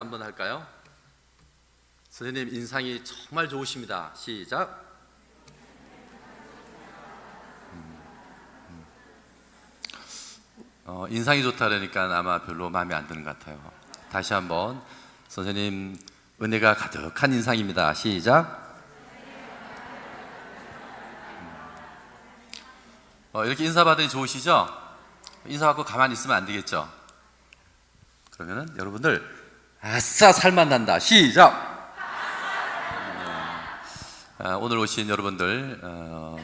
한번 할까요? 선생님 인상이 정말 좋으십니다. 시작. 인상이 좋다 그러니까 아마 별로 마음에 안 드는 것 같아요. 다시 한번 선생님 은혜가 가득한 인상입니다. 시작. 이렇게 인사받으니 좋으시죠? 인사받고 가만히 있으면 안 되겠죠? 그러면은 여러분들 아싸 살만 난다. 시작. 오늘 오신 여러분들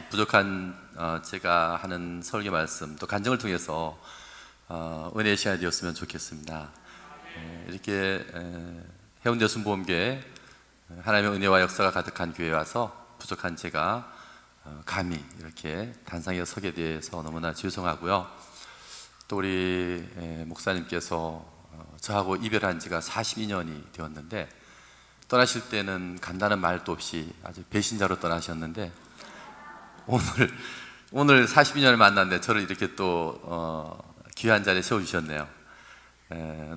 부족한 제가 하는 설교 말씀 또 간증을 통해서 은혜의 시간이 되었으면 좋겠습니다. 이렇게 해운대 순복음교회 하나님의 은혜와 역사가 가득한 교회에 와서 부족한 제가 감히 이렇게 단상에 서게 돼서 너무나 죄송하고요. 또 우리 목사님께서 저하고 이별한 지가 42년이 되었는데 떠나실 때는 간다는 말도 없이 아주 배신자로 떠나셨는데 오늘 42년을 만났는데 저를 이렇게 또 귀한 자리에 세워주셨네요.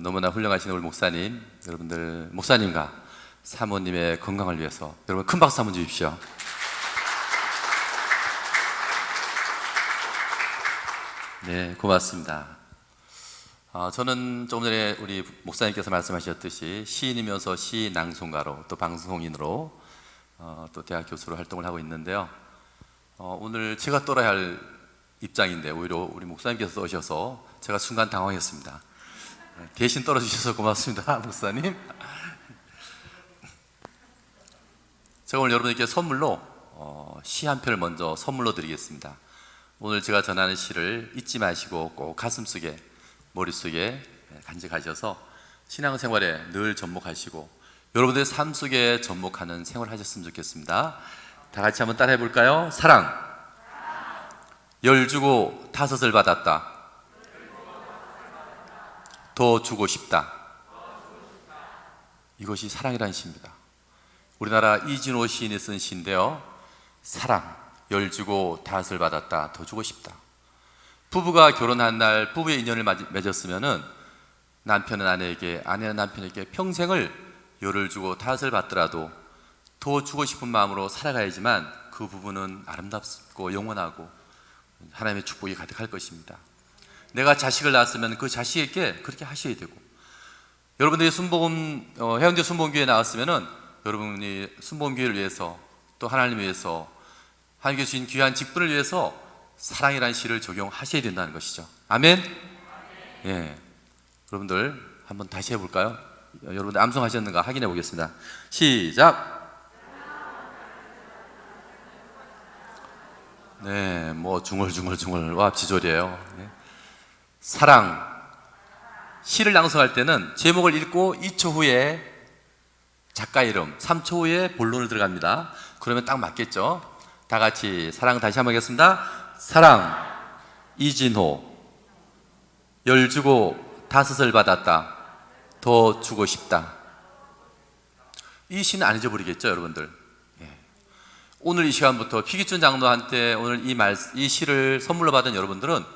너무나 훌륭하신 우리 목사님, 여러분들 목사님과 사모님의 건강을 위해서 여러분 큰 박수 한번 주십시오. 네, 고맙습니다. 저는 조금 전에 우리 목사님께서 말씀하셨듯이 시인이면서 시 낭송가로 또 방송인으로 또 대학 교수로 활동을 하고 있는데요. 오늘 제가 떨어야 할 입장인데 오히려 우리 목사님께서 오셔서 제가 순간 당황했습니다. 대신 떨어주셔서 고맙습니다, 목사님. 제가 오늘 여러분께 선물로 시 한 편을 먼저 선물로 드리겠습니다. 오늘 제가 전하는 시를 잊지 마시고 꼭 가슴속에 머릿속에 간직하셔서 신앙생활에 늘 접목하시고 여러분들의 삶 속에 접목하는 생활을 하셨으면 좋겠습니다. 다 같이 한번 따라해 볼까요? 사랑. 열 주고 다섯을 받았다. 더 주고 싶다. 이것이 사랑이라는 시입니다. 우리나라 이진호 시인이 쓴 시인데요. 사랑. 열 주고 다섯을 받았다. 더 주고 싶다. 부부가 결혼한 날 부부의 인연을 맺었으면은 남편은 아내에게, 아내는 남편에게 평생을 열을 주고 다섯을 받더라도 더 주고 싶은 마음으로 살아가야지만 그 부부는 아름답고 영원하고 하나님의 축복이 가득할 것입니다. 내가 자식을 낳았으면 그 자식에게 그렇게 하셔야 되고, 여러분들이 순복음 해운대 순복음교회에 나왔으면은 여러분이 순복음교회를 위해서 또 하나님을 위해서 하나님께 주신 귀한 직분을 위해서 사랑이라는 시를 적용하셔야 된다는 것이죠. 아멘? 예. 여러분들 한번 다시 해볼까요? 여러분들 암송하셨는가 확인해 보겠습니다. 시작. 네, 뭐 중얼중얼중얼 와지졸이에요. 네. 사랑. 시를 낭송할 때는 제목을 읽고 2초 후에 작가 이름, 3초 후에 본론을 들어갑니다. 그러면 딱 맞겠죠? 다 같이 사랑 다시 한번 하겠습니다. 사랑. 이진호. 열 주고 다섯을 받았다. 더 주고 싶다. 이 시는 안 잊어버리겠죠, 여러분들? 예. 오늘 이 시간부터 피기준 장로한테 오늘 이 시를 선물로 받은 여러분들은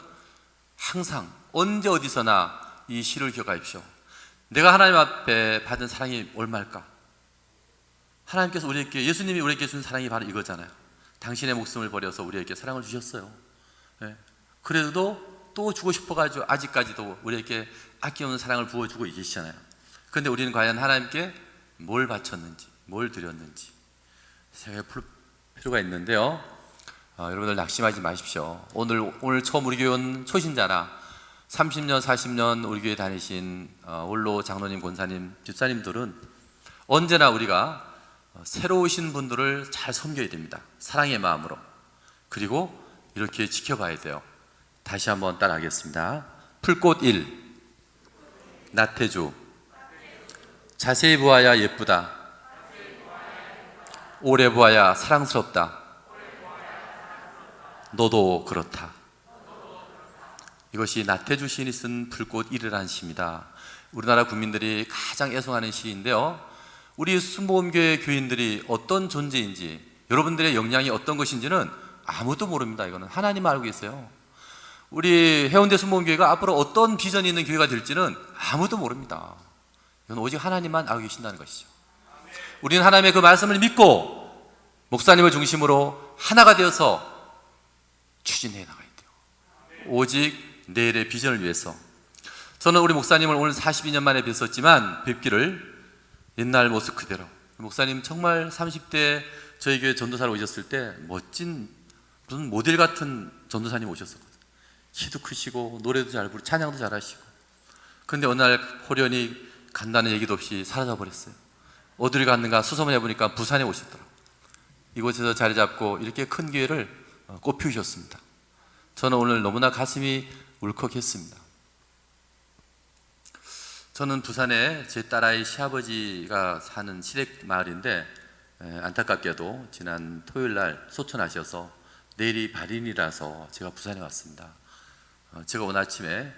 항상 언제 어디서나 이 시를 기억하십시오. 내가 하나님 앞에 받은 사랑이 얼마일까? 하나님께서 우리에게, 예수님이 우리에게 준 사랑이 바로 이거잖아요. 당신의 목숨을 버려서 우리에게 사랑을 주셨어요. 예. 그래도 또 주고 싶어가지고 아직까지도 우리에게 아낌없는 사랑을 부어주고 계시잖아요. 그런데 우리는 과연 하나님께 뭘 바쳤는지, 뭘 드렸는지 생각해 볼 필요가 있는데요. 여러분들 낙심하지 마십시오. 오늘 처음 우리 교회 온 초신자나 30년, 40년 우리 교회 다니신 원로 장로님, 권사님, 집사님들은 언제나 우리가 새로 오신 분들을 잘 섬겨야 됩니다. 사랑의 마음으로. 그리고 이렇게 지켜봐야 돼요. 다시 한번 따라하겠습니다. 풀꽃 1. 나태주. 자세히 보아야 예쁘다. 오래 보아야 사랑스럽다. 너도 그렇다. 이것이 나태주 시인이 쓴 풀꽃 1이라는 시입니다. 우리나라 국민들이 가장 애송하는 시인데요. 우리 순복음교회 교인들이 어떤 존재인지, 여러분들의 역량이 어떤 것인지는 아무도 모릅니다. 이거는 하나님 알고 계세요. 우리 해운대 순복음교회가 앞으로 어떤 비전이 있는 교회가 될지는 아무도 모릅니다. 이건 오직 하나님만 알고 계신다는 것이죠. 우리는 하나님의 그 말씀을 믿고 목사님을 중심으로 하나가 되어서 추진해 나가야 돼요. 오직 내일의 비전을 위해서. 저는 우리 목사님을 오늘 42년 만에 뵀었지만 뵙기를 옛날 모습 그대로. 목사님 정말 30대 저희 교회 전도사로 오셨을 때 멋진 무슨 모델 같은 전도사님 오셨었거든요. 키도 크시고 노래도 잘 부르고 찬양도 잘하시고. 그런데 어느 날 호련히 간다는 얘기도 없이 사라져 버렸어요. 어디를 갔는가 수소문해 보니까 부산에 오셨더라고요. 이곳에서 자리 잡고 이렇게 큰 교회를 꽃피우셨습니다. 저는 오늘 너무나 가슴이 울컥했습니다. 저는 부산에 제 딸아이 시아버지가 사는 시댁 마을인데 안타깝게도 지난 토요일 날 소천하셔서 내일이 발인이라서 제가 부산에 왔습니다. 제가 오늘 아침에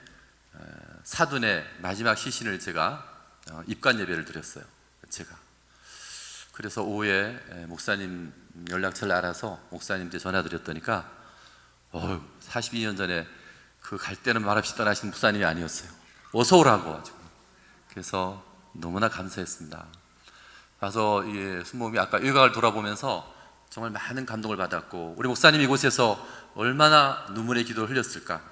사돈의 마지막 시신을 제가 입관 예배를 드렸어요. 제가 그래서 오후에 목사님 연락처를 알아서 목사님한테 전화드렸더니까 42년 전에 그 갈 때는 말없이 떠나신 목사님이 아니었어요. 어서 오라고 가지고. 그래서 너무나 감사했습니다. 가서 순복음이 아까 일각을 돌아보면서 정말 많은 감동을 받았고, 우리 목사님이 이곳에서 얼마나 눈물의 기도를 흘렸을까.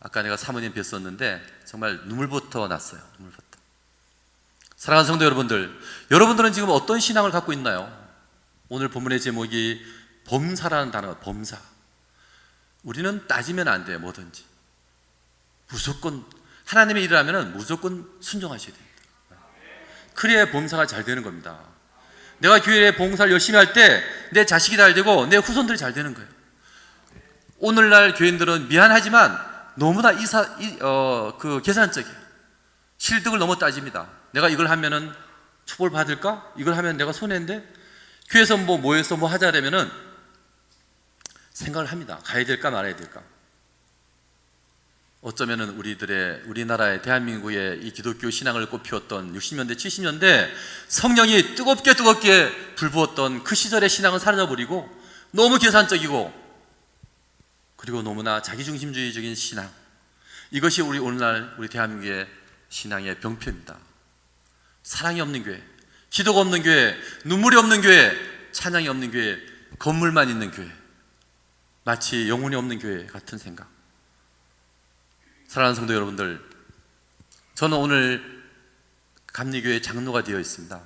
아까 내가 사모님 뵀었는데 정말 눈물부터 났어요. 눈물부터. 사랑하는 성도 여러분들, 여러분들은 지금 어떤 신앙을 갖고 있나요? 오늘 본문의 제목이 범사라는 단어가 범사. 우리는 따지면 안 돼요. 뭐든지 무조건 하나님의 일을 하면 무조건 순종하셔야 됩니다. 그래야 범사가 잘 되는 겁니다. 내가 교회에 봉사를 열심히 할 때 내 자식이 잘 되고 내 후손들이 잘 되는 거예요. 오늘날 교인들은 미안하지만 너무나 계산적이에요. 실득을 너무 따집니다. 내가 이걸 하면은 처벌 받을까? 이걸 하면 내가 손해인데? 교회에서 모여서 하자려면은 생각을 합니다. 가야 될까 말아야 될까? 어쩌면은 우리나라의 대한민국의 이 기독교 신앙을 꽃피웠던 60년대, 70년대 성령이 뜨겁게 불부었던 그 시절의 신앙은 사라져버리고 너무 계산적이고 그리고 너무나 자기중심주의적인 신앙, 이것이 오늘날 우리 대한민국의 신앙의 병폐입니다. 사랑이 없는 교회, 기도가 없는 교회, 눈물이 없는 교회, 찬양이 없는 교회, 건물만 있는 교회, 마치 영혼이 없는 교회 같은 생각. 사랑하는 성도 여러분들, 저는 오늘 감리교회 장로가 되어 있습니다.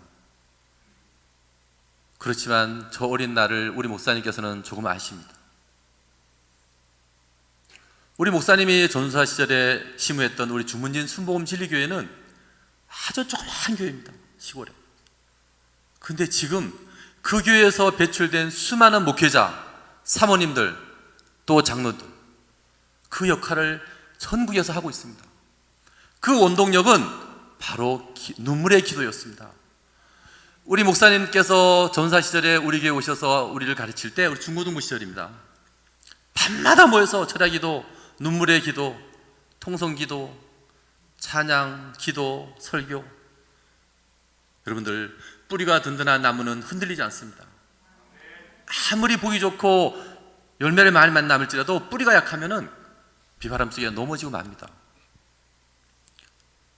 그렇지만 저 어린 날을 우리 목사님께서는 조금 아십니다. 우리 목사님이 전도사 시절에 심우했던 우리 주문진 순복음 진리교회는 아주 조그마한 교회입니다. 시골에. 근데 지금 그 교회에서 배출된 수많은 목회자, 사모님들, 또 장로들, 그 역할을 전국에서 하고 있습니다. 그 원동력은 바로 눈물의 기도였습니다. 우리 목사님께서 전사 시절에 우리 교회에 오셔서 우리를 가르칠 때, 우리 중고등부 시절입니다. 밤마다 모여서 철야기도, 눈물의 기도, 통성기도, 찬양, 기도, 설교. 여러분들, 뿌리가 든든한 나무는 흔들리지 않습니다. 아무리 보기 좋고 열매를 많이 남을지라도 뿌리가 약하면은 비바람 속에 넘어지고 맙니다.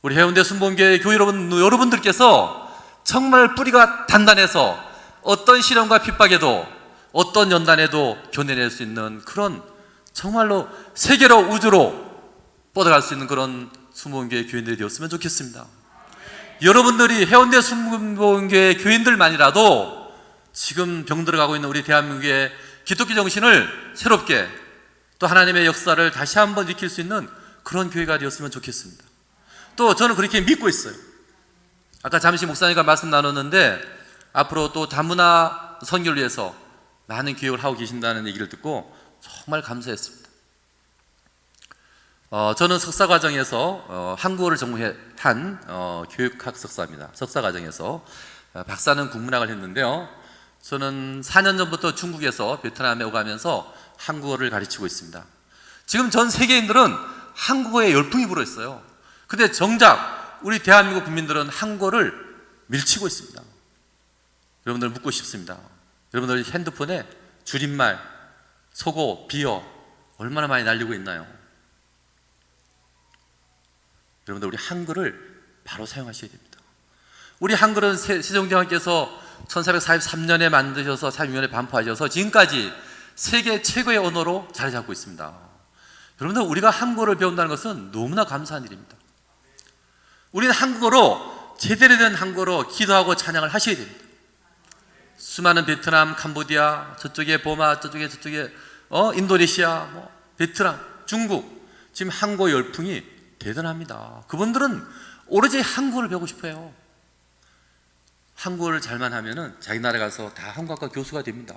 우리 해운대 순복음교회 교회 여러분들께서 정말 뿌리가 단단해서 어떤 시련과 핍박에도 어떤 연단에도 견뎌낼 수 있는 그런 정말로 세계로 우주로 뻗어갈 수 있는 그런 순복음교회 교인들이 되었으면 좋겠습니다. 여러분들이 해운대 순복음교회 교인들만이라도 지금 병들어가고 있는 우리 대한민국의 기독교 정신을 새롭게 또 하나님의 역사를 다시 한번 일으킬 수 있는 그런 교회가 되었으면 좋겠습니다. 또 저는 그렇게 믿고 있어요. 아까 잠시 목사님과 말씀 나눴는데 앞으로 또 다문화 선교를 위해서 많은 교육을 하고 계신다는 얘기를 듣고 정말 감사했습니다. 저는 석사과정에서 한국어를 전공한 교육학 석사입니다. 석사과정에서 박사는 국문학을 했는데요. 저는 4년 전부터 중국에서 베트남에 오가면서 한국어를 가르치고 있습니다. 지금 전 세계인들은 한국어에 열풍이 불어있어요. 근데 정작 우리 대한민국 국민들은 한국어를 밀치고 있습니다. 여러분들 묻고 싶습니다. 여러분들 핸드폰에 줄임말, 속어, 비어 얼마나 많이 날리고 있나요? 여러분들 우리 한글을 바로 사용하셔야 됩니다. 우리 한글은 세종대왕께서 1443년에 만드셔서 46년에 반포하셔서 지금까지 세계 최고의 언어로 자리 잡고 있습니다. 여러분들, 우리가 한국어를 배운다는 것은 너무나 감사한 일입니다. 우리는 한국어로, 제대로 된 한국어로 기도하고 찬양을 하셔야 됩니다. 수많은 베트남, 캄보디아, 저쪽에 버마, 저쪽에 인도네시아, 베트남, 중국, 지금 한국어 열풍이 대단합니다. 그분들은 오로지 한국어를 배우고 싶어요. 한국어를 잘만 하면은 자기 나라 가서 다 한국학과 교수가 됩니다.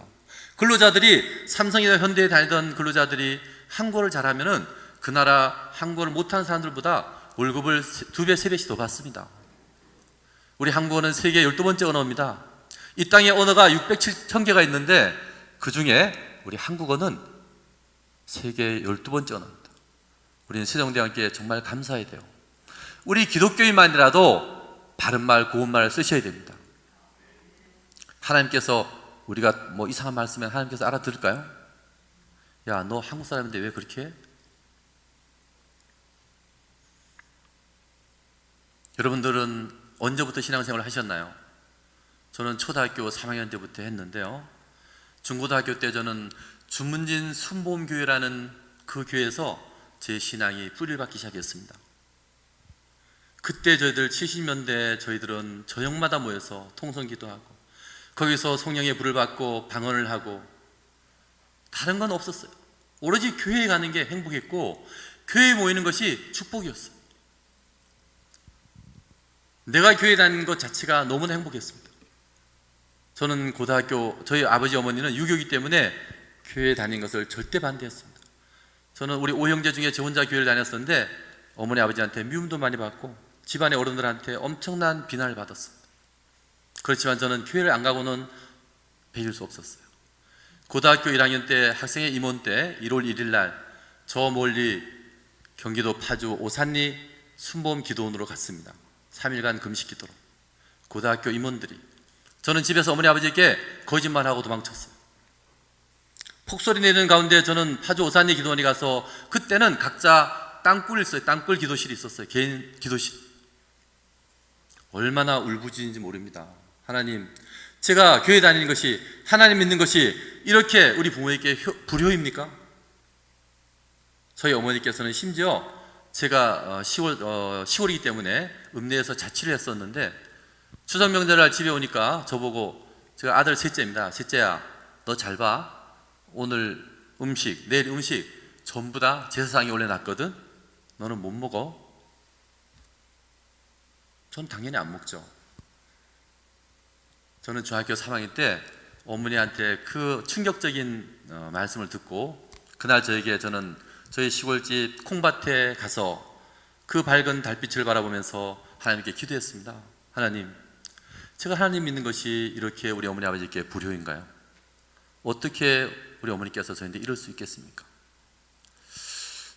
근로자들이 삼성이나 현대에 다니던 근로자들이 한국어를 잘하면은 그 나라 한국어를 못하는 사람들보다 월급을 2배, 3배씩 더 받습니다. 우리 한국어는 세계 12번째 언어입니다. 이 땅에 언어가 607,000개가 있는데 그 중에 우리 한국어는 세계 12번째 언어입니다. 우리는 세종대왕께 정말 감사해야 돼요. 우리 기독교인만이라도 바른말, 고운말을 쓰셔야 됩니다. 하나님께서, 우리가 이상한 말 쓰면 하나님께서 알아들을까요? 야, 너 한국 사람인데 왜 그렇게 해? 여러분들은 언제부터 신앙생활을 하셨나요? 저는 초등학교 3학년 때부터 했는데요, 중고등학교 때 저는 주문진 순복음교회라는 그 교회에서 제 신앙이 뿌리를 받기 시작했습니다. 그때 저희들 70년대 저희들은 저녁마다 모여서 통성기도하고 거기서 성령의 불을 받고 방언을 하고 다른 건 없었어요. 오로지 교회에 가는 게 행복했고 교회에 모이는 것이 축복이었어요. 내가 교회 다니는 것 자체가 너무나 행복했습니다. 저는 고등학교, 저희 아버지 어머니는 유교이기 때문에 교회에 다니는 것을 절대 반대했습니다. 저는 우리 5형제 중에 저 혼자 교회를 다녔었는데 어머니 아버지한테 미움도 많이 받고 집안의 어른들한테 엄청난 비난을 받았습니다. 그렇지만 저는 교회를 안 가고는 배길 수 없었어요. 고등학교 1학년 때 학생의 임원 때 1월 1일 날 저 멀리 경기도 파주 오산리 순복음 기도원으로 갔습니다. 3일간 금식 기도로. 고등학교 임원들이, 저는 집에서 어머니 아버지께 거짓말하고 도망쳤어요. 폭소리 내는 가운데 저는 파주 오산리 기도원에 가서, 그때는 각자 땅굴이 있어요. 땅굴 기도실이 있었어요. 개인 기도실. 얼마나 울부짖는지 모릅니다. 하나님, 제가 교회 다니는 것이, 하나님 믿는 것이 이렇게 우리 부모에게 불효입니까? 저희 어머니께서는 심지어 제가 10월이기 때문에 읍내에서 자취를 했었는데 추석 명절날 집에 오니까 저보고, 제가 아들 셋째입니다. 셋째야, 너 잘 봐. 오늘 음식, 내일 음식 전부 다 제사상에 올려놨거든. 너는 못 먹어. 전 당연히 안 먹죠. 저는 중학교 3학년 때 어머니한테 그 충격적인 말씀을 듣고, 그날 저는 저희 시골집 콩밭에 가서 그 밝은 달빛을 바라보면서 하나님께 기도했습니다. 하나님, 제가 하나님 믿는 것이 이렇게 우리 어머니 아버지께 불효인가요? 어떻게 우리 어머니께서 저희한테 이럴 수 있겠습니까?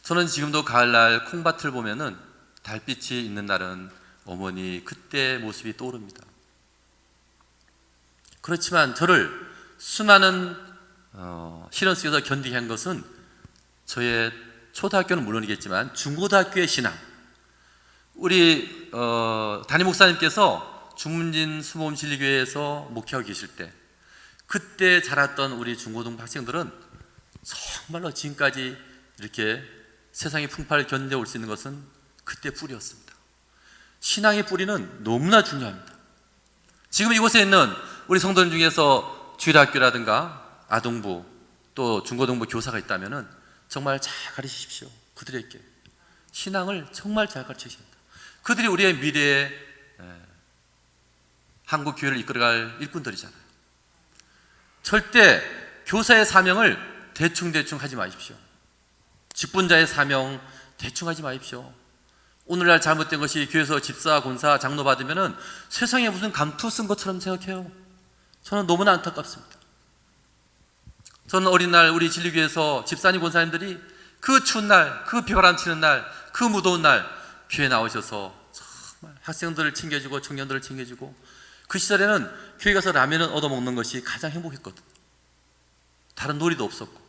저는 지금도 가을날 콩밭을 보면은 달빛이 있는 날은 어머니 그때 모습이 떠오릅니다. 그렇지만 저를 수많은 시련 속에서 견디게 한 것은 저의 초등학교는 물론이겠지만 중고등학교의 신앙. 우리 담임 목사님께서 중문진 수모음 진리교회에서 목회하고 계실 때 그때 자랐던 우리 중고등 학생들은 정말로 지금까지 이렇게 세상의 풍파를 견뎌올 수 있는 것은 그때 뿌리였습니다. 신앙의 뿌리는 너무나 중요합니다. 지금 이곳에 있는 우리 성도님 중에서 주일학교라든가 아동부 또 중고등부 교사가 있다면 정말 잘 가르치십시오. 그들에게 신앙을 정말 잘 가르치셔야 합니다. 그들이 우리의 미래의 한국 교회를 이끌어갈 일꾼들이잖아요. 절대 교사의 사명을 대충 하지 마십시오. 직분자의 사명 대충 하지 마십시오. 오늘날 잘못된 것이 교회에서 집사, 권사, 장로 받으면 세상에 무슨 감투 쓴 것처럼 생각해요. 저는 너무나 안타깝습니다. 저는 어린 날 우리 진리교회에서 집사님, 권사님들이 그 추운 날, 그 비바람 치는 날, 그 무더운 날 교회에 나오셔서 정말 학생들을 챙겨주고 청년들을 챙겨주고, 그 시절에는 교회 가서 라면을 얻어먹는 것이 가장 행복했거든. 다른 놀이도 없었고.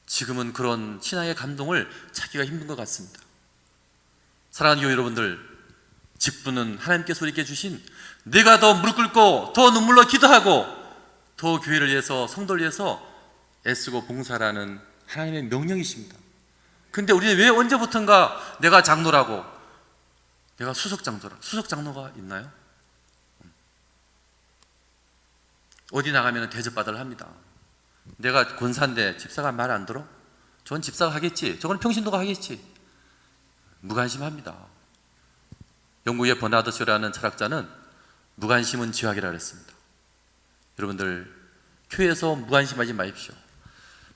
지금은 그런 신앙의 감동을 찾기가 힘든 것 같습니다. 사랑하는 교회 여러분들, 직분은 하나님께서 우리에게 주신, 내가 더 무릎 꿇고 더 눈물로 기도하고 더 교회를 위해서, 성도를 위해서 애쓰고 봉사라는 하나님의 명령이십니다. 근데 우리는 왜 언제부턴가 내가 장로라고, 내가 수석 장로가 있나요? 어디 나가면 대접받으려 합니다. 내가 권사인데 집사가 말 안 들어? 저건 집사가 하겠지, 저건 평신도가 하겠지. 무관심합니다. 영국의 버나드 쇼라는 철학자는 무관심은 지학이라고 했습니다. 여러분들, 교회에서 무관심하지 마십시오.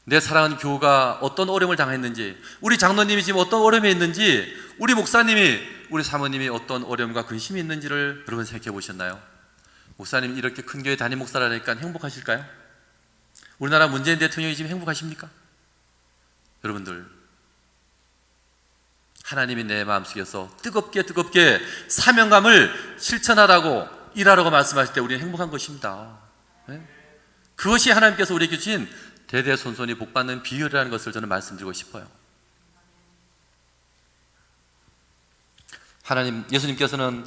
내 사랑하는 교우가 어떤 어려움을 당했는지, 우리 장로님이 지금 어떤 어려움이 있는지, 우리 목사님이, 우리 사모님이 어떤 어려움과 근심이 있는지를 여러분 생각해 보셨나요? 목사님 이렇게 큰 교회 담임 목사라니까 행복하실까요? 우리나라 문재인 대통령이 지금 행복하십니까? 여러분들, 하나님이 내 마음속에서 뜨겁게 사명감을 실천하라고, 일하라고 말씀하실 때 우리는 행복한 것입니다. 네? 그것이 하나님께서 우리에게 주신 대대손손이 복받는 비결이라는 것을 저는 말씀드리고 싶어요. 예수님께서는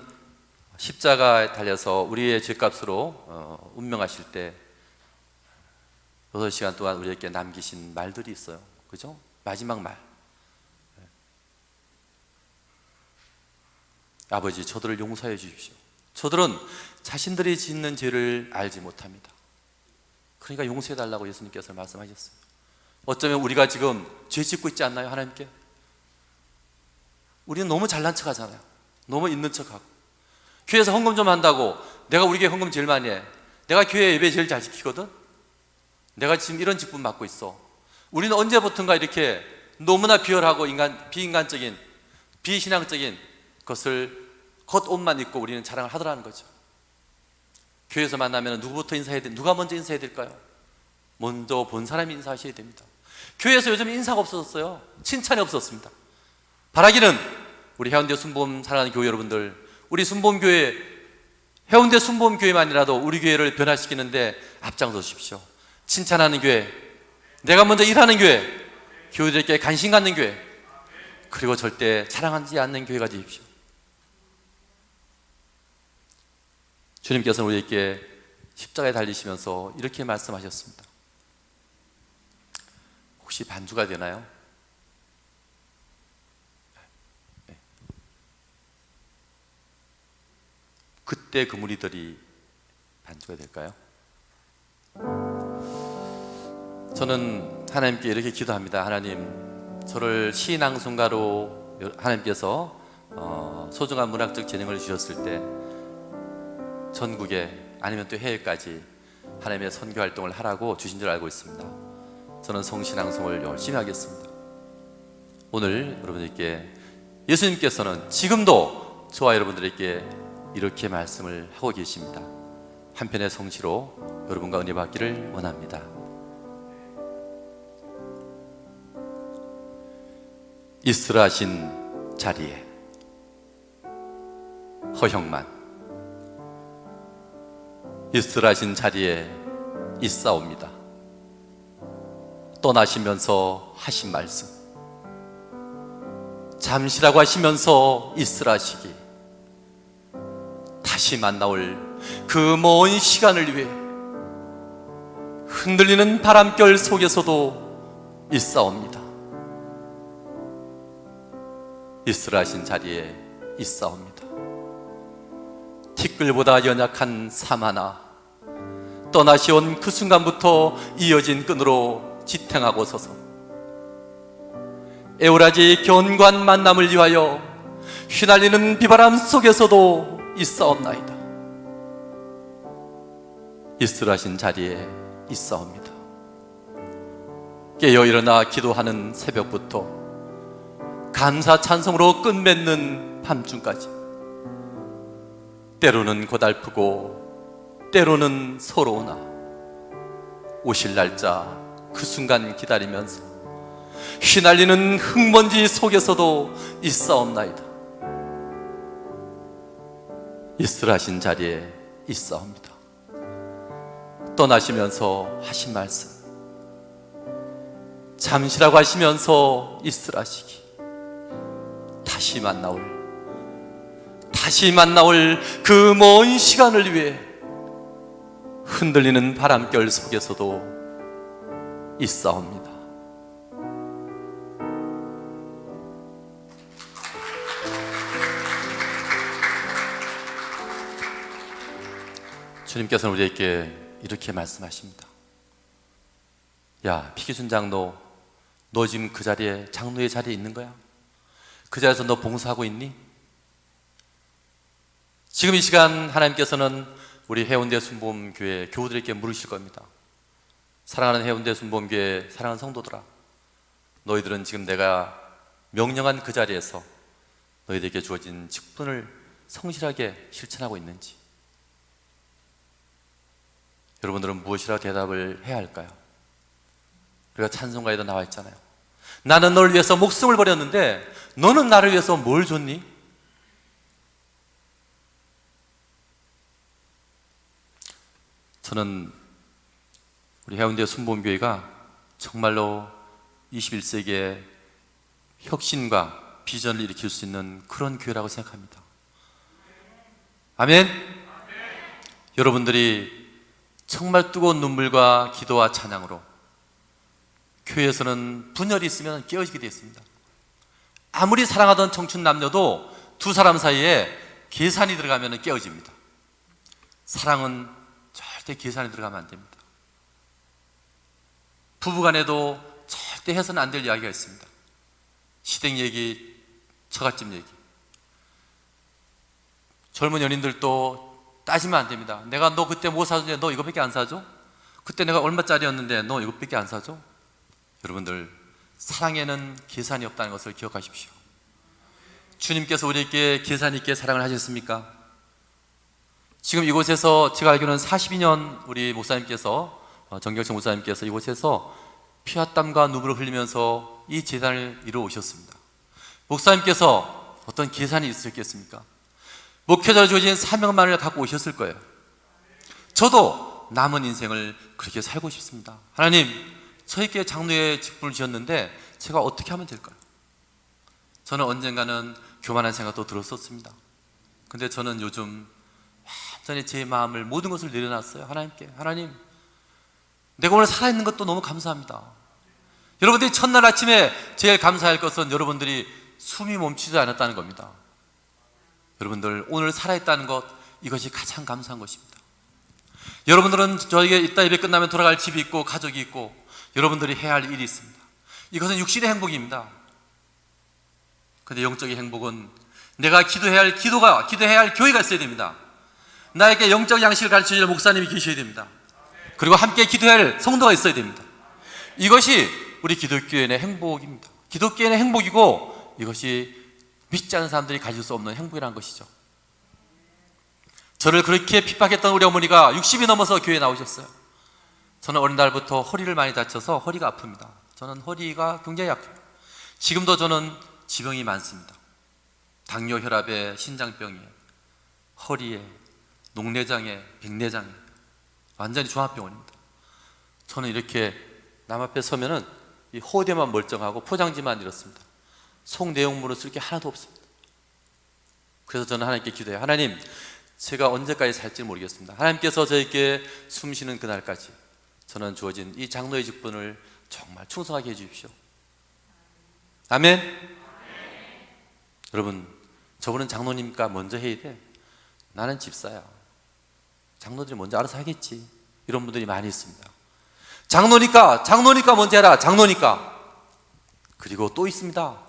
십자가에 달려서 우리의 죄값으로 운명하실 때 6시간 동안 우리에게 남기신 말들이 있어요. 그죠? 마지막 말. 아버지, 저들을 용서해 주십시오. 저들은 자신들이 짓는 죄를 알지 못합니다. 그러니까 용서해 달라고 예수님께서 말씀하셨어요. 어쩌면 우리가 지금 죄 짓고 있지 않나요? 하나님께 우리는 너무 잘난 척 하잖아요. 너무 있는 척하고, 교회에서 헌금 좀 한다고, 내가 우리 교회 헌금 제일 많이 해, 내가 교회 예배 제일 잘 지키거든, 내가 지금 이런 직분 맡고 있어. 우리는 언제부턴가 이렇게 너무나 비열하고 비인간적인, 비신앙적인 것을 겉옷만 입고 우리는 자랑을 하더라는 거죠. 교회에서 만나면 누가 먼저 인사해야 될까요? 먼저 본 사람이 인사하셔야 됩니다. 교회에서 요즘 인사가 없어졌어요. 칭찬이 없었습니다. 바라기는 우리 해운대 순복음 사랑하는 교회 여러분들, 우리 순복음교회, 해운대 순복음교회만이라도 우리 교회를 변화시키는데 앞장서 주십시오. 칭찬하는 교회, 내가 먼저 일하는 교회, 교회들에게 관심 갖는 교회, 그리고 절대 자랑하지 않는 교회가 되십시오. 주님께서는 우리에게 십자가에 달리시면서 이렇게 말씀하셨습니다. 혹시 반주가 되나요? 네. 그때 그 무리들이 반주가 될까요? 저는 하나님께 이렇게 기도합니다. 하나님, 저를 시인앙송가로 하나님께서 소중한 문학적 재능을 주셨을 때 전국에 아니면 또 해외까지 하나님의 선교 활동을 하라고 주신 줄 알고 있습니다. 저는 성신앙송을 열심히 하겠습니다. 오늘 여러분들께 예수님께서는 지금도 저와 여러분들에게 이렇게 말씀을 하고 계십니다. 한편의 성시로 여러분과 은혜 받기를 원합니다. 있으라신 자리에 허영만, 있으라신 자리에 있사옵니다. 떠나시면서 하신 말씀, 잠시라고 하시면서 있으라시기, 다시 만나올 그 먼 시간을 위해 흔들리는 바람결 속에서도 있사옵니다. 있으라신 자리에 있사옵니다. 티끌보다 연약한 삶 하나, 떠나시온 그 순간부터 이어진 끈으로 지탱하고 서서 에우라지 견고한 만남을 위하여 휘날리는 비바람 속에서도 있사옵나이다. 있으라신 자리에 있사옵니다. 깨어 일어나 기도하는 새벽부터 감사 찬송으로 끝맺는 밤중까지, 때로는 고달프고 때로는 서러우나 오실 날짜 그 순간 기다리면서 휘날리는 흙먼지 속에서도 있사옵나이다. 있으라신 자리에 있사옵니다. 떠나시면서 하신 말씀, 잠시라고 하시면서 있으라시기, 다시 다시 만나올 그 먼 시간을 위해 흔들리는 바람결 속에서도 있사옵니다. 주님께서는 우리에게 이렇게 말씀하십니다. 야, 피기순 장로, 너 지금 그 자리에, 장로의 자리에 있는 거야? 그 자리에서 너 봉사하고 있니? 지금 이 시간 하나님께서는 우리 해운대 순복음교회 교우들에게 물으실 겁니다. 사랑하는 해운대 순복음교회 사랑하는 성도들아, 너희들은 지금 내가 명령한 그 자리에서 너희들에게 주어진 직분을 성실하게 실천하고 있는지, 여러분들은 무엇이라 대답을 해야 할까요? 우리가 찬송가에도 나와 있잖아요. 나는 너를 위해서 목숨을 버렸는데 너는 나를 위해서 뭘 줬니? 저는 우리 해운대 순복음교회가 정말로 21세기의 혁신과 비전을 일으킬 수 있는 그런 교회라고 생각합니다. 아멘? 여러분들이 정말 뜨거운 눈물과 기도와 찬양으로 교회에서는 분열이 있으면 깨어지게 되어 있습니다. 아무리 사랑하던 청춘 남녀도 두 사람 사이에 계산이 들어가면 깨어집니다. 사랑은 절대 계산이 들어가면 안 됩니다. 부부간에도 절대 해서는 안 될 이야기가 있습니다. 시댁 얘기, 처갓집 얘기. 젊은 연인들도 따지면 안 됩니다. 내가 너 그때 뭐 사줬는데 너 이거밖에 안 사줘? 그때 내가 얼마짜리였는데 너 이거밖에 안 사줘? 여러분들, 사랑에는 계산이 없다는 것을 기억하십시오. 주님께서 우리에게 계산 있게 사랑을 하셨습니까? 지금 이곳에서 제가 알기로는 42년 우리 목사님께서, 정경철 목사님께서 이곳에서 피와 땀과 눈물을 흘리면서 이 재단을 이루어 오셨습니다. 목사님께서 어떤 계산이 있으셨겠습니까? 목회자로 주어진 사명만을 갖고 오셨을 거예요. 저도 남은 인생을 그렇게 살고 싶습니다. 하나님, 저에게 장로의 직분을 주셨는데 제가 어떻게 하면 될까요? 저는 언젠가는 교만한 생각도 들었었습니다. 근데 저는 요즘 완전히 제 마음을, 모든 것을 내려놨어요. 하나님께. 하나님, 내가 오늘 살아있는 것도 너무 감사합니다. 여러분들이 첫날 아침에 제일 감사할 것은 여러분들이 숨이 멈추지 않았다는 겁니다. 여러분들, 오늘 살아있다는 것, 이것이 가장 감사한 것입니다. 여러분들은 저에게 이따 예배 끝나면 돌아갈 집이 있고 가족이 있고 여러분들이 해야 할 일이 있습니다. 이것은 육신의 행복입니다. 그런데 영적인 행복은 내가 기도해야 할 교회가 있어야 됩니다. 나에게 영적 양식을 가르쳐줄 목사님이 계셔야 됩니다. 그리고 함께 기도해야 할 성도가 있어야 됩니다. 이것이 우리 기독교인의 행복입니다. 기독교인의 행복이고, 이것이 믿지 않는 사람들이 가질 수 없는 행복이라는 것이죠. 저를 그렇게 핍박했던 우리 어머니가 60이 넘어서 교회에 나오셨어요. 저는 어린 날부터 허리를 많이 다쳐서 허리가 아픕니다. 저는 허리가 굉장히 약해요. 지금도 저는 지병이 많습니다. 당뇨, 혈압에, 신장병에, 허리에, 녹내장에, 백내장에, 완전히 종합병원입니다. 저는 이렇게 남 앞에 서면은 이 호대만 멀쩡하고 포장지만 이렇습니다. 속 내용물을 쓸 게 하나도 없습니다. 그래서 저는 하나님께 기도해요. 하나님, 제가 언제까지 살지 모르겠습니다. 하나님께서 저에게 숨쉬는 그날까지 저는 주어진 이 장로의 직분을 정말 충성하게 해주십시오. 아멘. 여러분, 저분은 장로님과 먼저 해야 돼. 나는 집사야. 장로들이 먼저 알아서 하겠지. 이런 분들이 많이 있습니다. 장로니까 먼저 해라. 장로니까. 그리고 또 있습니다.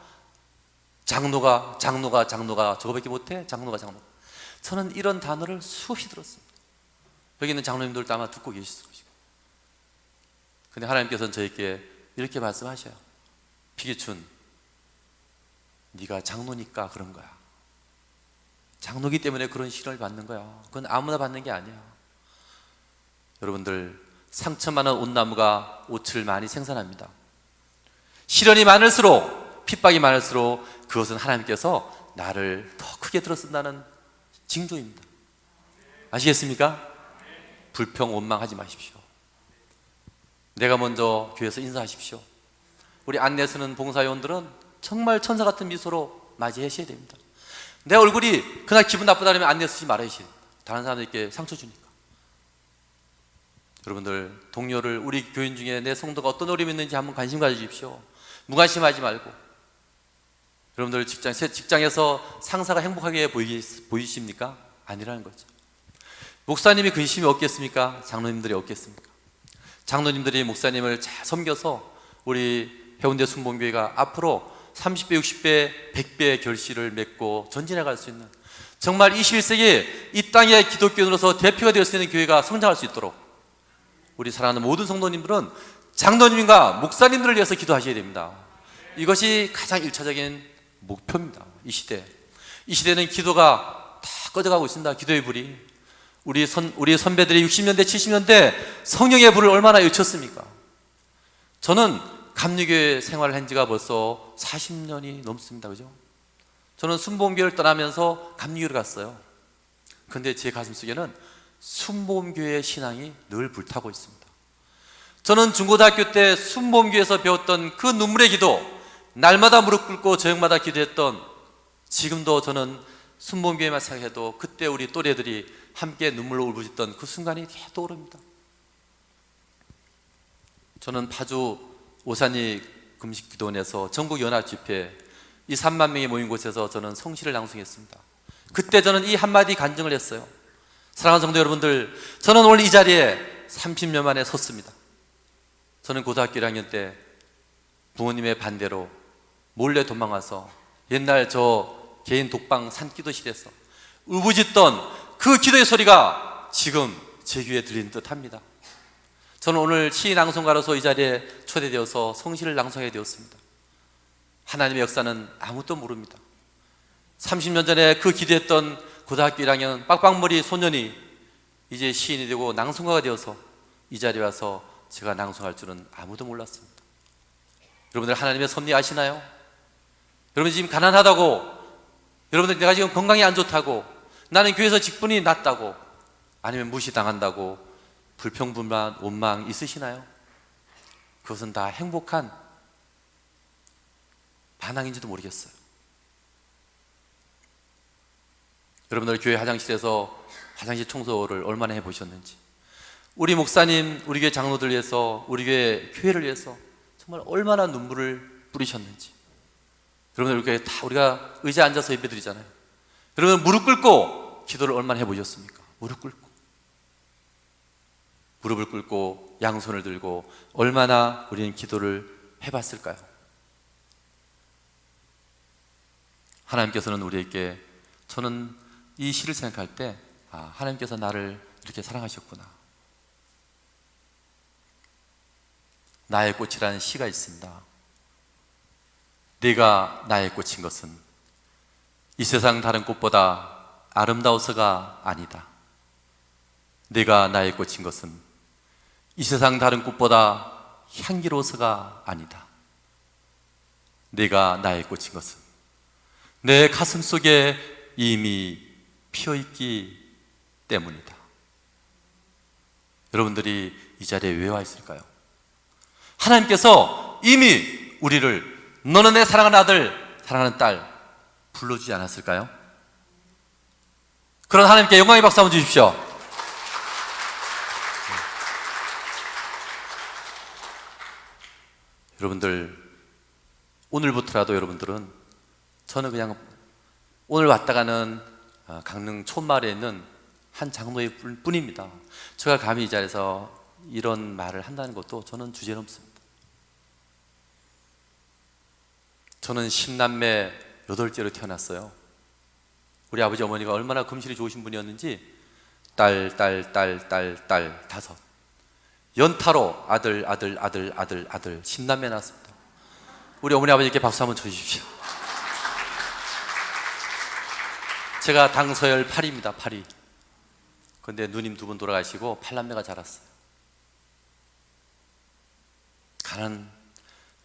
장로가 저거밖에 못해? 장로가. 저는 이런 단어를 수없이 들었습니다. 여기 있는 장로님들도 아마 듣고 계실 것이고. 근데 하나님께서는 저에게 이렇게 말씀하셔요. 피기춘, 네가 장로니까 그런 거야. 장로기 때문에 그런 시련을 받는 거야. 그건 아무나 받는 게 아니야. 여러분들, 상처 많은 온나무가 옷을 많이 생산합니다. 시련이 많을수록, 핍박이 많을수록 그것은 하나님께서 나를 더 크게 들어쓴다는 징조입니다. 아시겠습니까? 불평, 원망하지 마십시오. 내가 먼저 교회에서 인사하십시오. 우리 안내 쓰는 봉사요원들은 정말 천사 같은 미소로 맞이하셔야 됩니다. 내 얼굴이 그날 기분 나쁘다면 안내 쓰지 말아야지. 다른 사람들에게 상처 주니까. 여러분들, 동료를, 우리 교인 중에 내 성도가 어떤 어려움이 있는지 한번 관심 가져주십시오. 무관심하지 말고. 여러분들 직장에서 상사가 행복하게 보이십니까? 아니라는 거죠. 목사님이 근심이 없겠습니까? 장로님들이 없겠습니까? 장로님들이 목사님을 잘 섬겨서 우리 해운대 순복음교회가 앞으로 30배, 60배, 100배의 결실을 맺고 전진해 갈 수 있는, 정말 21세기 이 땅의 기독교인으로서 대표가 될 수 있는 교회가 성장할 수 있도록 우리 사랑하는 모든 성도님들은 장로님과 목사님들을 위해서 기도하셔야 됩니다. 이것이 가장 1차적인 목표입니다. 이 시대는 기도가 다 꺼져가고 있습니다. 기도의 불이. 우리 선배들이 60년대 70년대 성령의 불을 얼마나 외쳤습니까? 저는 감리교회 생활을 한 지가 벌써 40년이 넘습니다. 그죠? 저는 순복음교회를 떠나면서 감리교회를 갔어요. 근데 제 가슴속에는 순복음교회의 신앙이 늘 불타고 있습니다. 저는 중고등학교 때 순복음교회에서 배웠던 그 눈물의 기도, 날마다 무릎 꿇고 저녁마다 기도했던, 지금도 저는 순복음교회만 생각해도 그때 우리 또래들이 함께 눈물로 울부짖던 그 순간이 떠오릅니다. 저는 파주 오산리 금식기도원에서 전국연합집회, 이 3만 명이 모인 곳에서 저는 성시를 낭송했습니다. 그때 저는 이 한마디 간증을 했어요. 사랑하는 성도 여러분들, 저는 오늘 이 자리에 30년 만에 섰습니다. 저는 고등학교 1학년 때 부모님의 반대로 몰래 도망가서 옛날 저 개인 독방 산기도실에서 울부짖던 그 기도의 소리가 지금 제 귀에 들리는 듯 합니다. 저는 오늘 시 낭송가로서 이 자리에 초대되어서 성시를 낭송하게 되었습니다. 하나님의 역사는 아무도 모릅니다. 30년 전에 그 기도했던 고등학교 1학년 빡빡머리 소년이 이제 시인이 되고 낭송가가 되어서 이 자리에 와서 제가 낭송할 줄은 아무도 몰랐습니다. 여러분들, 하나님의 섭리 아시나요? 여러분 지금 가난하다고, 여러분들 내가 지금 건강이 안 좋다고, 나는 교회에서 직분이 낮다고, 아니면 무시당한다고 불평불만, 원망 있으시나요? 그것은 다 행복한 반항인지도 모르겠어요. 여러분들 교회 화장실에서 화장실 청소를 얼마나 해보셨는지, 우리 목사님, 우리 교회 장로들 위해서, 우리 교회를 위해서 정말 얼마나 눈물을 뿌리셨는지. 여러분들 이렇게 다 우리가 의자에 앉아서 예배 드리잖아요. 여러분 무릎 꿇고 기도를 얼마나 해보셨습니까? 무릎을 꿇고 양손을 들고 얼마나 우리는 기도를 해봤을까요? 하나님께서는 우리에게, 저는 이 시를 생각할 때 하나님께서 나를 이렇게 사랑하셨구나. 나의 꽃이라는 시가 있습니다. 네가 나의 꽃인 것은 이 세상 다른 꽃보다 아름다워서가 아니다. 네가 나의 꽃인 것은 이 세상 다른 꽃보다 향기로워서가 아니다. 네가 나의 꽃인 것은 내 가슴 속에 이미 피어있기 때문이다. 여러분들이 이 자리에 왜 와 있을까요? 하나님께서 이미 우리를 너는 내 사랑하는 아들, 사랑하는 딸 불러주지 않았을까요? 그런 하나님께 영광의 박수 한번 주십시오. 여러분들, 오늘부터라도 여러분들은, 저는 그냥 오늘 왔다가는 강릉 촌마을에 있는 한 장로의 뿐입니다. 제가 감히 이 자리에서 이런 말을 한다는 것도 저는 주제넘습니다. 저는 10남매 8째로 태어났어요. 우리 아버지 어머니가 얼마나 금실이 좋으신 분이었는지 딸 5, 연타로 아들 10남매 낳았습니다. 우리 어머니 아버지께 박수 한번 쳐주십시오. 제가 당서열 8입니다. 8위. 근데 누님 2분 돌아가시고 8남매가 자랐어요.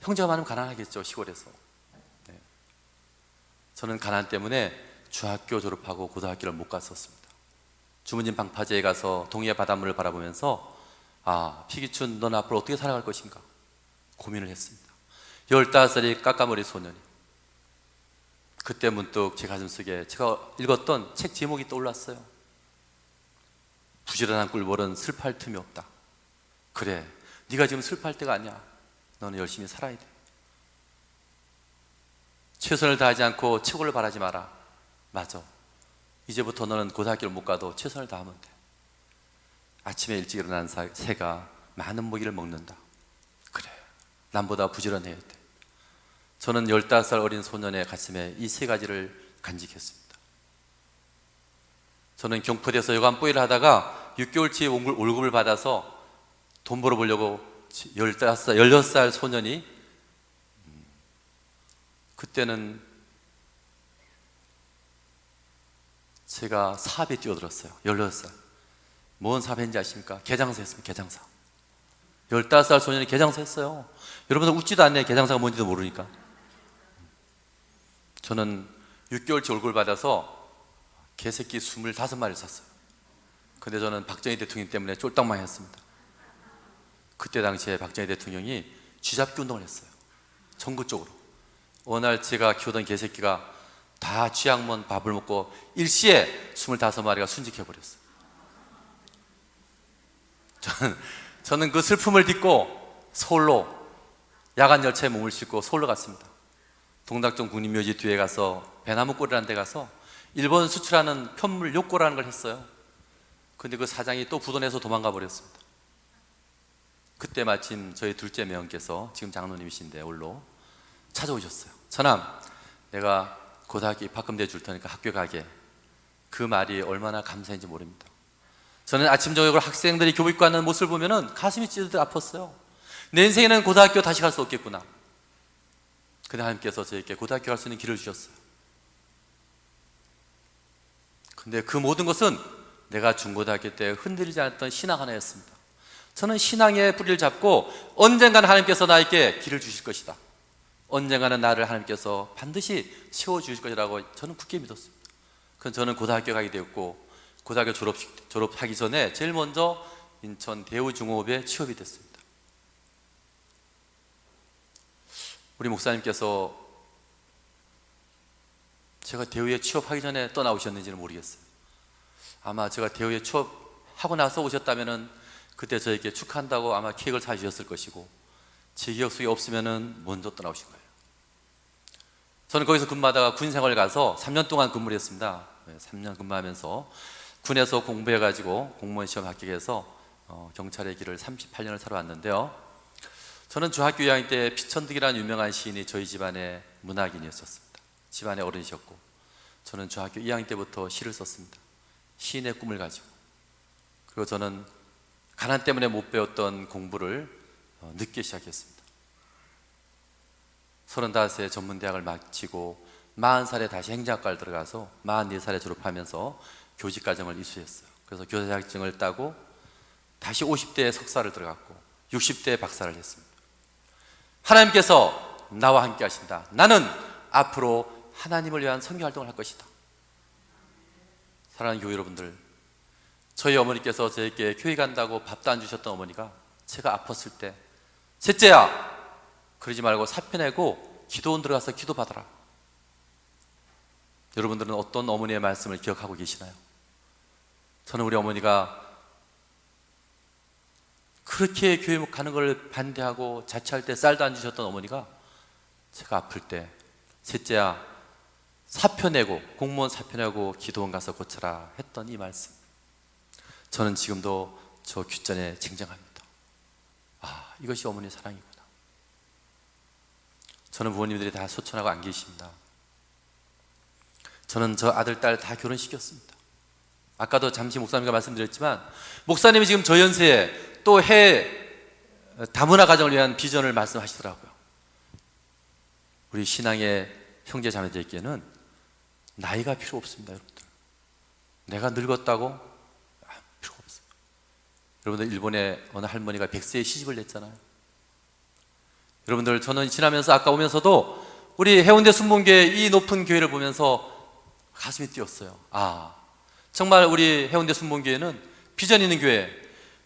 형제가 많으면 가난하겠죠, 시골에서. 네. 저는 가난 때문에 중학교 졸업하고 고등학교를 못 갔었습니다. 주문진 방파제에 가서 동해 바닷물을 바라보면서 피기춘, 넌 앞으로 어떻게 살아갈 것인가 고민을 했습니다. 15살의 까까머리 소년이 그때 문득 제 가슴속에 제가 읽었던 책 제목이 떠올랐어요. 부지런한 꿀벌은 슬퍼할 틈이 없다. 그래, 네가 지금 슬퍼할 때가 아니야. 너는 열심히 살아야 돼. 최선을 다하지 않고 최고를 바라지 마라. 맞아. 이제부터 너는 고등학교를 못 가도 최선을 다하면 돼. 아침에 일찍 일어난 새가 많은 먹이를 먹는다. 그래, 남보다 부지런해야 돼. 저는 15살 어린 소년의 가슴에 이 세 가지를 간직했습니다. 저는 경포대에서 여관 뽀이를 하다가 6개월치 월급을 받아서 돈 벌어보려고 16살 소년이, 그때는 제가 사업에 뛰어들었어요. 16살. 뭔 사업인지 아십니까? 개장사 했습니다. 개장사. 15살 소년이 개장사 했어요. 여러분들 웃지도 않네. 개장사가 뭔지도 모르니까. 저는 6개월치 월급을 받아서 개새끼 25마리를 샀어요. 근데 저는 박정희 대통령 때문에 쫄딱망했습니다. 그때 당시에 박정희 대통령이 쥐잡기 운동을 했어요. 전국적으로. 어느 날 제가 키우던 개새끼가 다 쥐약몬 밥을 먹고 일시에 25마리가 순직해버렸어요. 저는 그 슬픔을 딛고 서울로 야간 열차에 몸을 싣고 서울로 갔습니다. 동닭정 국립묘지 뒤에 가서 배나무골이라는 데 가서 일본 수출하는 편물 욕고라는 걸 했어요. 근데 그 사장이 또 부도내서 도망가 버렸습니다. 그때 마침 저희 둘째 매형께서, 지금 장로님이신데 올로 찾아오셨어요. 처남, 내가 고등학교 입학금대 줄 테니까 학교 가게. 그 말이 얼마나 감사한지 모릅니다. 저는 아침 저녁으로 학생들이 교복 입고 가는 모습을 보면 가슴이 찢어지듯 아팠어요. 내 인생에는 고등학교 다시 갈 수 없겠구나. 근데 하나님께서 저에게 고등학교 갈 수 있는 길을 주셨어요. 근데 그 모든 것은 내가 중고등학교 때 흔들리지 않았던 신앙 하나였습니다. 저는 신앙의 뿌리를 잡고 언젠가는 하나님께서 나에게 길을 주실 것이다. 언젠가는 나를 하나님께서 반드시 세워주실 것이라고 저는 굳게 믿었습니다. 그래서 저는 고등학교 가게 되었고, 고등학교 졸업하기 전에 제일 먼저 인천 대우중공업에 취업이 됐습니다. 우리 목사님께서 제가 대우에 취업하기 전에 떠나오셨는지는 모르겠어요. 아마 제가 대우에 취업하고 나서 오셨다면은 그때 저에게 축하한다고 아마 케이크를 사주셨을 것이고, 제 기억 속에 없으면은 먼저 떠나오신 거예요. 저는 거기서 근무하다가 군생활 가서 3년 동안 근무를 했습니다. 3년 근무하면서 군에서 공부해가지고 공무원 시험 합격해서 경찰의 길을 38년을 살아왔는데요. 저는 중학교 2학년 때 피천득이라는 유명한 시인이 저희 집안의 문학인이었습니다. 집안의 어른이셨고, 저는 중학교 2학년 때부터 시를 썼습니다. 시인의 꿈을 가지고. 그리고 저는 가난 때문에 못 배웠던 공부를 늦게 시작했습니다. 35세 전문대학을 마치고 40살에 다시 행정학과를 들어가서 44살에 졸업하면서 교직과정을 이수했어요. 그래서 교사 자격증을 따고 다시 50대에 석사를 들어갔고 60대에 박사를 했습니다. 하나님께서 나와 함께 하신다. 나는 앞으로 하나님을 위한 선교활동을 할 것이다. 사랑하는 교회 여러분들, 저희 어머니께서 저에게 교회 간다고 밥도 안 주셨던 어머니가 제가 아팠을 때, 셋째야, 그러지 말고 사표 내고 기도원 들어가서 기도 받아라. 여러분들은 어떤 어머니의 말씀을 기억하고 계시나요? 저는 우리 어머니가 그렇게 교회 가는 걸 반대하고 자취할 때 쌀도 안 주셨던 어머니가 제가 아플 때, 셋째야, 사표 내고, 공무원 사표 내고 기도원 가서 고쳐라 했던 이 말씀, 저는 지금도 저 귓전에 쟁쟁합니다. 아, 이것이 어머니의 사랑이구나. 저는 부모님들이 다 소천하고 안 계십니다. 저는 저 아들, 딸 다 결혼시켰습니다. 아까도 잠시 목사님과 말씀드렸지만, 목사님이 지금 저 연세에 또 다문화 가정을 위한 비전을 말씀하시더라고요. 우리 신앙의 형제 자매들에게는 나이가 필요 없습니다. 여러분들, 내가 늙었다고 필요가 없어요. 여러분들, 일본의 어느 할머니가 100세에 시집을 냈잖아요. 여러분들, 저는 지나면서 아까 오면서도 우리 해운대 순복음교회 이 높은 교회를 보면서 가슴이 뛰었어요. 아, 정말 우리 해운대 순복음교회는 비전 있는 교회,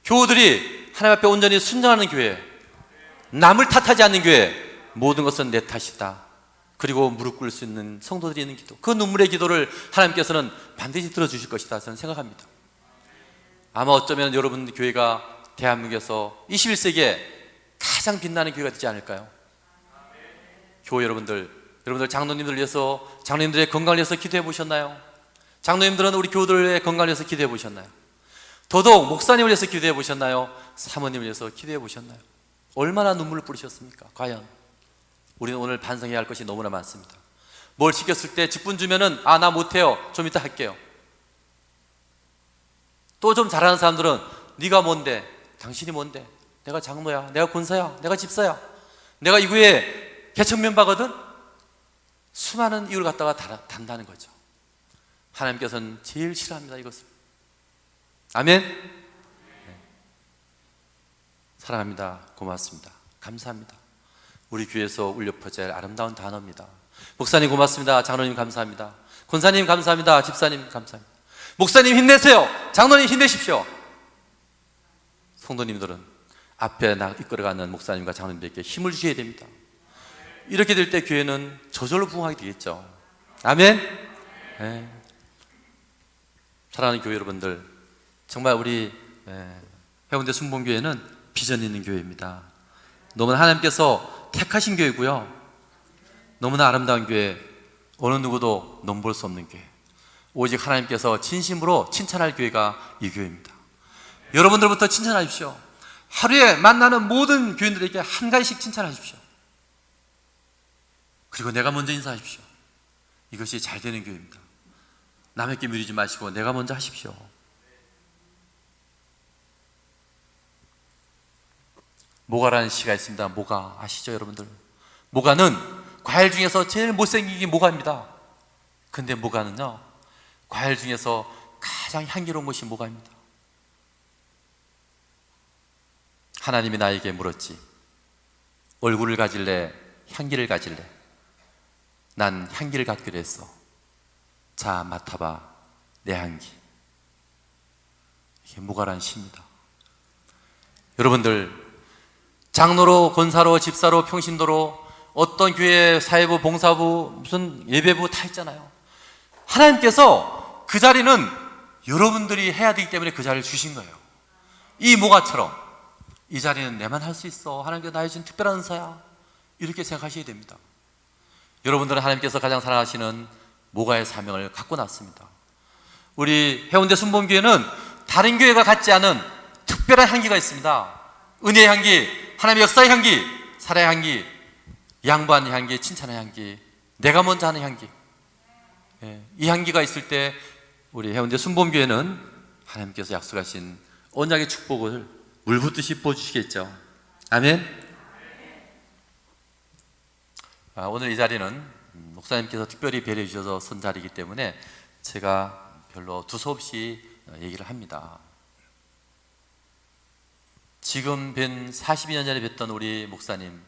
교우들이 하나님 앞에 온전히 순종하는 교회, 남을 탓하지 않는 교회, 모든 것은 내 탓이다, 그리고 무릎 꿇을 수 있는 성도들이 있는 기도, 그 눈물의 기도를 하나님께서는 반드시 들어주실 것이다 저는 생각합니다. 아마 어쩌면 여러분 교회가 대한민국에서 21세기에 가장 빛나는 교회가 되지 않을까요? 교회 여러분들 장로님들 위해서, 장로님들의 건강을 위해서 기도해 보셨나요? 장로님들은 우리 교우들의 건강을 위해서 기도해 보셨나요? 더더욱 목사님을 위해서 기도해 보셨나요? 사모님을 위해서 기도해 보셨나요? 얼마나 눈물을 뿌리셨습니까? 과연 우리는 오늘 반성해야 할 것이 너무나 많습니다. 뭘 시켰을 때 직분 주면은 나 못해요, 좀 이따 할게요. 또 좀 잘하는 사람들은 네가 뭔데, 당신이 뭔데, 내가 장로야, 내가 권사야, 내가 집사야, 내가 이 교회 개척 멤버거든. 수많은 이유를 갖다가 단다는 거죠. 하나님께서는 제일 싫어합니다, 이것을. 아멘. 네. 사랑합니다. 고맙습니다. 감사합니다. 우리 귀에서 울려 퍼질 아름다운 단어입니다. 목사님 고맙습니다. 장로님 감사합니다. 권사님 감사합니다. 집사님 감사합니다. 목사님 힘내세요. 장로님 힘내십시오. 성도님들은 앞에 이끌어가는 목사님과 장로님들에게 힘을 주셔야 됩니다. 이렇게 될 때 교회는 저절로 부흥하게 되겠죠. 아멘. 네. 사랑하는 교회 여러분들, 정말 우리 해운대 순복음교회는 비전 있는 교회입니다. 너무나 하나님께서 택하신 교회고요, 너무나 아름다운 교회, 어느 누구도 넘볼 수 없는 교회, 오직 하나님께서 진심으로 칭찬할 교회가 이 교회입니다. 여러분들부터 칭찬하십시오. 하루에 만나는 모든 교인들에게 한 가지씩 칭찬하십시오. 그리고 내가 먼저 인사하십시오. 이것이 잘 되는 교회입니다. 남에게 미루지 마시고 내가 먼저 하십시오. 모가라는 시가 있습니다. 모가 아시죠 여러분들? 모가는 과일 중에서 제일 못생긴 게 모가입니다. 근데 모가는요, 과일 중에서 가장 향기로운 것이 모가입니다. 하나님이 나에게 물었지, 얼굴을 가질래, 향기를 가질래? 난 향기를 갖기로 했어. 자, 맡아봐, 내 향기. 이게 모가라는 시입니다. 여러분들, 장로로, 권사로, 집사로, 평신도로, 어떤 교회 사회부, 봉사부, 무슨 예배부 다 있잖아요. 하나님께서 그 자리는 여러분들이 해야 되기 때문에 그 자리를 주신 거예요. 이 모가처럼 이 자리는 내만 할 수 있어, 하나님께서 나의 준 특별한 은사야, 이렇게 생각하셔야 됩니다. 여러분들은 하나님께서 가장 사랑하시는 모가의 사명을 갖고 났습니다. 우리 해운대 순복음교회는 다른 교회가 갖지 않은 특별한 향기가 있습니다. 은혜의 향기, 하나님의 역사의 향기, 살아의 향기, 양보하는 향기, 칭찬의 향기, 내가 먼저 하는 향기. 이 향기가 있을 때 우리 해운대 순복음교회는 하나님께서 약속하신 언약의 축복을 물붓듯이 부어주시겠죠. 아멘. 오늘 이 자리는 목사님께서 특별히 배려해 주셔서 선 자리이기 때문에 제가 별로 두서없이 얘기를 합니다. 지금 뵌 42년 전에 뵀던 우리 목사님,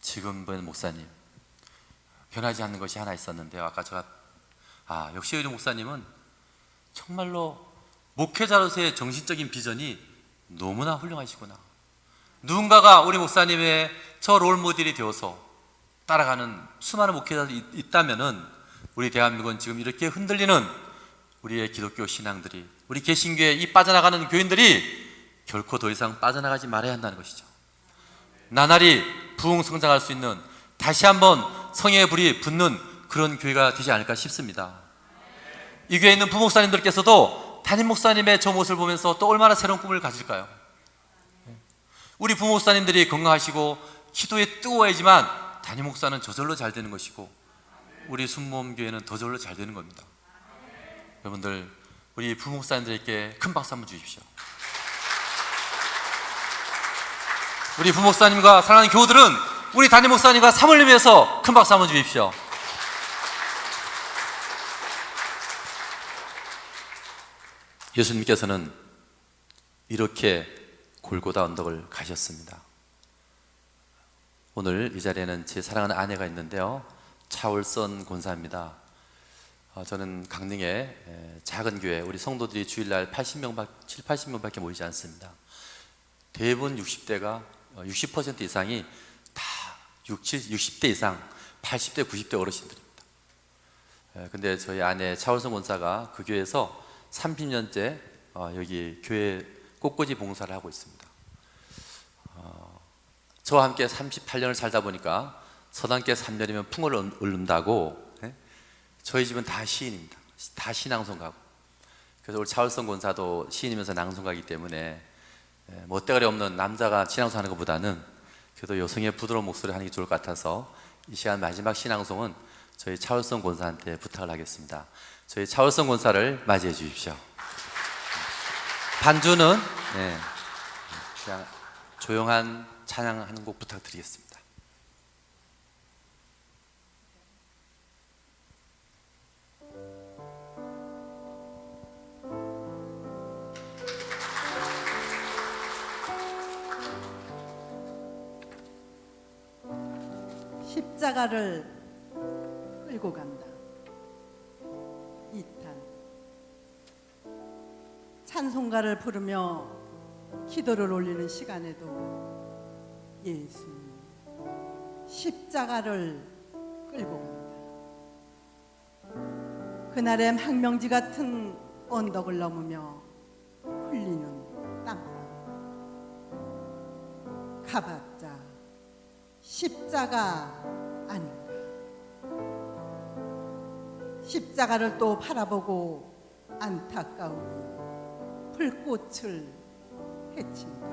지금 뵌 목사님, 변하지 않는 것이 하나 있었는데요. 아까 제가 역시 우리 목사님은 정말로 목회자로서의 정신적인 비전이 너무나 훌륭하시구나. 누군가가 우리 목사님의 저 롤모델이 되어서 따라가는 수많은 목회자들이 있다면은 우리 대한민국은 지금 이렇게 흔들리는 우리의 기독교 신앙들이, 우리 개신교에 이 빠져나가는 교인들이 결코 더 이상 빠져나가지 말아야 한다는 것이죠. 나날이 부흥 성장할 수 있는, 다시 한번 성령의 불이 붙는 그런 교회가 되지 않을까 싶습니다. 이 교회에 있는 부목사님들께서도 담임 목사님의 저 모습을 보면서 또 얼마나 새로운 꿈을 가질까요? 우리 부목사님들이 건강하시고 기도에 뜨거워야지만 담임 목사는 저절로 잘 되는 것이고 우리 순복음교회는 저절로 잘 되는 겁니다. 여러분들, 우리 부목사님들에게 큰 박수 한번 주십시오. 우리 부목사님과 사랑하는 교우들은 우리 담임 목사님과 삼을 위해서 큰 박수 한번 주십시오. 예수님께서는 이렇게 골고다 언덕을 가셨습니다. 오늘 이 자리에는 제 사랑하는 아내가 있는데요, 차울선 권사입니다. 저는 강릉의 작은 교회, 우리 성도들이 주일날 80명밖에 모이지 않습니다. 대부분 60대가 60% 이상이 다 60대 이상 80대, 90대 어르신들입니다. 근데 저희 아내 차월성 권사가 그 교회에서 30년째 여기 교회 꽃꽂이 봉사를 하고 있습니다. 저와 함께 38년을 살다 보니까 서당께 3년이면 풍을 얻는다고. 저희 집은 다 시인입니다. 다 시낭송가고. 그래서 우리 차월성 권사도 시인이면서 낭송가이기 때문에 멋대가리 없는 남자가 시낭송하는 것보다는 그래도 여성의 부드러운 목소리 하는 게 좋을 것 같아서 이 시간 마지막 시낭송은 저희 차월성 권사한테 부탁을 하겠습니다. 저희 차월성 권사를 맞이해 주십시오. 반주는 그냥 조용한 찬양하는 곡 부탁드리겠습니다. 십자가를 끌고 간다. 2탄. 찬송가를 부르며 기도를 올리는 시간에도 예수님 십자가를 끌고 간다. 그날의 항명지 같은 언덕을 넘으며 흘리는 땀. 가봤자 십자가 아닌가. 십자가를 또 바라보고 안타까우니 불꽃을 해친다.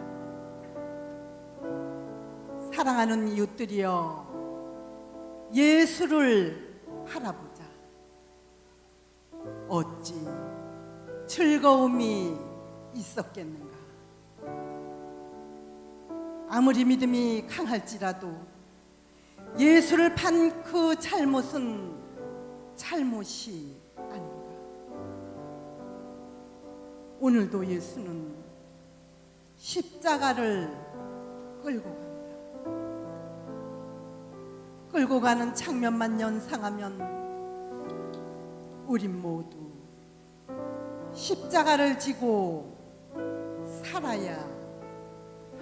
사랑하는 이웃들이여, 예수를 바라보자. 어찌 즐거움이 있었겠는가. 아무리 믿음이 강할지라도 예수를 판 그 잘못은 잘못이 아닌가. 오늘도 예수는 십자가를 끌고 간다. 끌고 가는 장면만 연상하면 우린 모두 십자가를 지고 살아야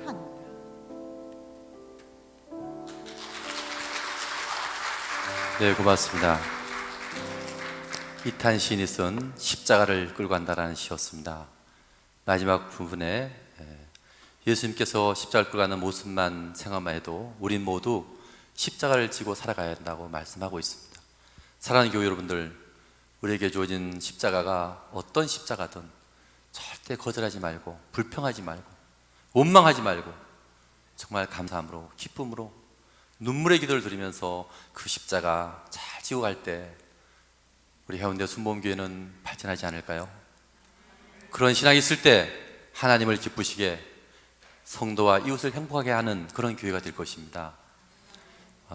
한다. 네, 고맙습니다. 이탄 시인이 쓴 십자가를 끌고 간다라는 시였습니다. 마지막 부분에 예수님께서 십자가를 끌고 가는 모습만 생각만 해도 우린 모두 십자가를 지고 살아가야 한다고 말씀하고 있습니다. 사랑하는 교회 여러분들, 우리에게 주어진 십자가가 어떤 십자가든 절대 거절하지 말고, 불평하지 말고, 원망하지 말고, 정말 감사함으로, 기쁨으로, 눈물의 기도를 드리면서 그 십자가 잘 지고 갈 때 우리 해운대 순복음교회는 발전하지 않을까요? 그런 신앙이 있을 때 하나님을 기쁘시게, 성도와 이웃을 행복하게 하는 그런 교회가 될 것입니다.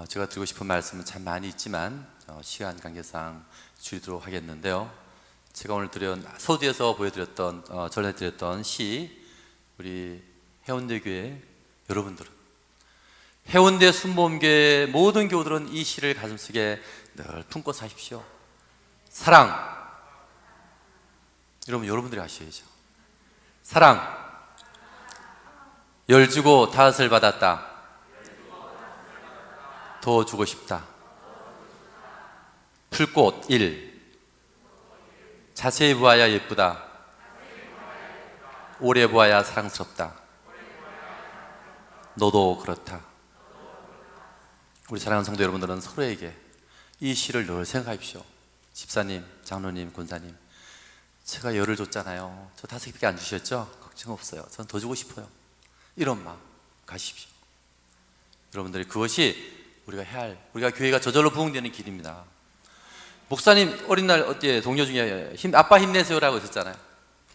제가 드리고 싶은 말씀은 참 많이 있지만 시간 관계상 줄이도록 하겠는데요. 제가 오늘 서두에서 전해드렸던 시, 우리 해운대 교회 여러분들은, 해운대 순복음교회 모든 교우들은 이 시를 가슴속에 늘 품고 사십시오. 사랑, 여러분들이 하셔야죠. 사랑, 열 주고 다섯을 받았다. 더 주고 싶다. 풀꽃 1. 자세히 보아야 예쁘다. 오래 보아야 사랑스럽다. 너도 그렇다. 우리 사랑하는 성도 여러분들은 서로에게 이 시를 늘 생각하십시오. 집사님, 장로님, 권사님, 제가 열을 줬잖아요. 저 5개밖에 안 주셨죠? 걱정 없어요. 전 더 주고 싶어요. 이런 마음 가십시오. 여러분들이 그것이 우리가 교회가 저절로 부흥되는 길입니다. 목사님 어린날 동료 중에 아빠 힘내세요라고 했었잖아요.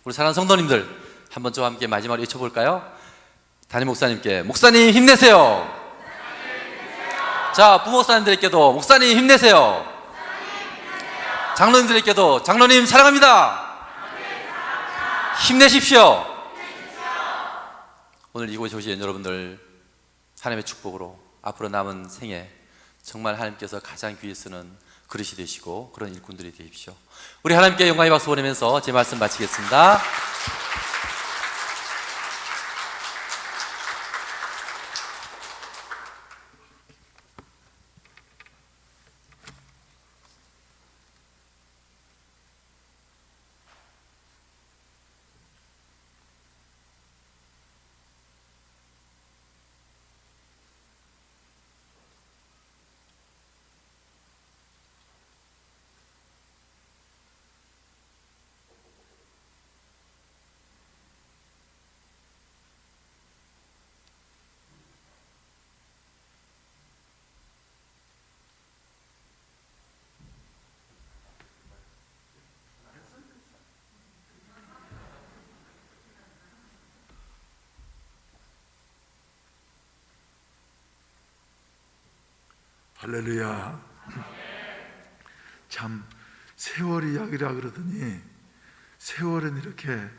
우리 사랑하는 성도님들, 한번 저와 함께 마지막으로 외쳐볼까요? 담임 목사님께 목사님 힘내세요. 자, 부목사님들에게도 목사님 힘내세요. 장로님들에게도 장로님 사랑합니다. 힘내십시오. 오늘 이곳에 오신 여러분들, 하나님의 축복으로 앞으로 남은 생에 정말 하나님께서 가장 귀히 쓰는 그릇이 되시고 그런 일꾼들이 되십시오. 우리 하나님께 영광의 박수 보내면서 제 말씀 마치겠습니다. 할렐루야. 참 세월 이야기라 그러더니 세월은 이렇게